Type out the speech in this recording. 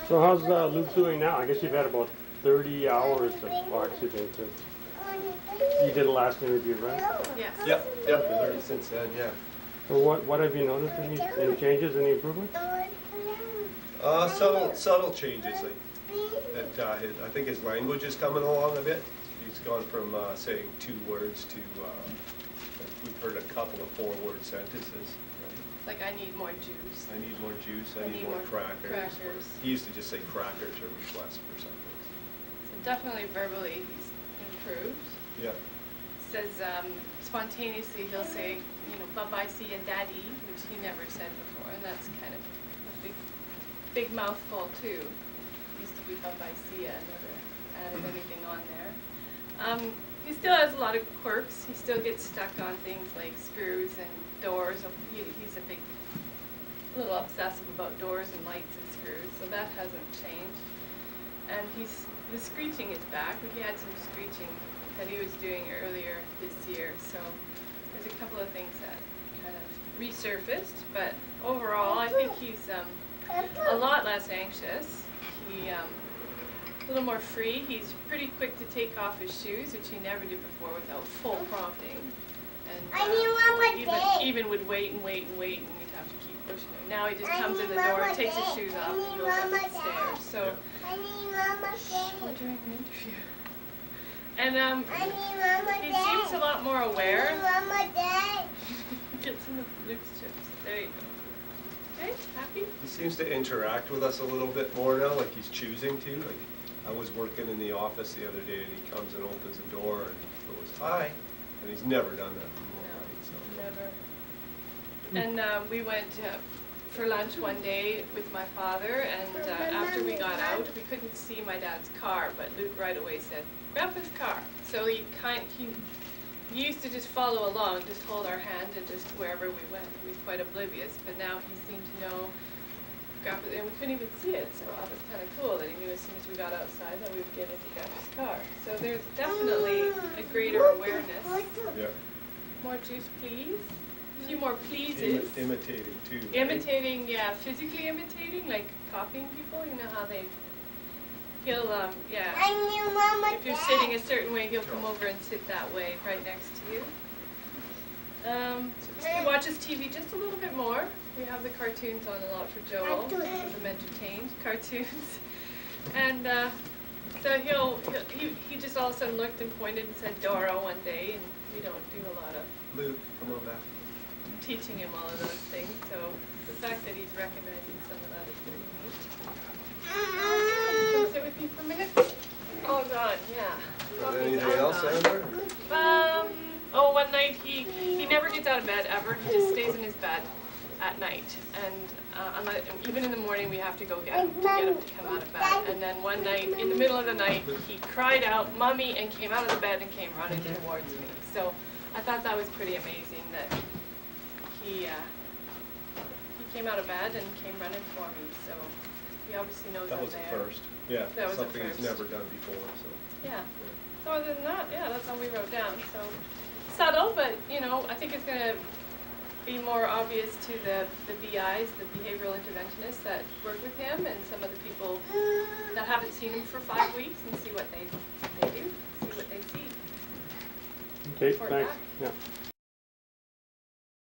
So how's Luke doing now? I guess you've had about 30 hours of oxygen since you did the last interview, right? Yes. Yep, 30 since then, yeah. So what have you noticed? Any changes, any improvements? Subtle changes, like that. I think his language is coming along a bit. He's gone from saying 2 words to we've heard a couple of 4-word sentences. Like, I need more juice. I need more juice. I need more crackers. He used to just say crackers or request or something. So definitely verbally he's improved. Yeah. Says spontaneously he'll say, you know, bye-bye, see ya, daddy, which he never said before, and that's kind of a big mouthful too. Used to be bye-bye, see ya, never added anything on there. He still has a lot of quirks. He still gets stuck on things like screws and doors. He's a little obsessive about doors and lights and screws, so that hasn't changed. And the screeching is back. He had some screeching that he was doing earlier this year, so there's a couple of things that kind of resurfaced, but overall I think he's a lot less anxious. He a little more free. He's pretty quick to take off his shoes, which he never did before without full prompting. And even would wait and wait and wait, and we'd have to keep pushing him. Now he just comes in the door, takes his shoes off, and goes up the stairs. So we're doing an interview. And he seems a lot more aware. Get some of Luke's chips. There you go. Okay, happy? He seems to interact with us a little bit more now, like he's choosing to. Like, I was working in the office the other day, and he comes and opens the door and goes, "Hi," and he's never done that before. No, right? So. never. And we went for lunch one day with my father, and after we got out, we couldn't see my dad's car, but Luke right away said, "Grandpa's car." So he used to just follow along, just hold our hand, and just wherever we went. He was quite oblivious, but now he seemed to know Grandpa, and we couldn't even see it, so that was kind of cool that he knew as soon as we got outside that we would get into Grandpa's car. So there's definitely a greater awareness. Yeah. More juice, please. A few more pleases. Imitating too. Imitating, yeah, physically imitating, like copying people. You know how he'll, yeah. If you're sitting a certain way, he'll come over and sit that way, right next to you. He watches TV just a little bit more. We have the cartoons on a lot for Joel. Keep him entertained. Cartoons. And so he just all of a sudden looked and pointed and said Dora one day, and we don't do a lot of Luke, come on back. teaching him all of those things. So the fact that he's recognizing some of that is pretty neat. Come sit with me for a minute. Oh God, yeah. Is there anything else, Amber? Oh, one night he never gets out of bed ever. He just stays in his bed at night, and even in the morning we have to go get him to come out of bed. And then one night, in the middle of the night, he cried out, "Mummy," and came out of the bed and came running towards me. So I thought that was pretty amazing that he came out of bed and came running for me. So he obviously knows that I'm was there. the first. Yeah, that was something the first. he's never done before. So. Yeah. So other than that, yeah, that's all we wrote down. So subtle, but you know, I think it's going to be more obvious to the BIs, the behavioral interventionists that work with him, and some of the people that haven't seen him for 5 weeks, and see what they do, see what they see. Okay, Report thanks. back. Yeah.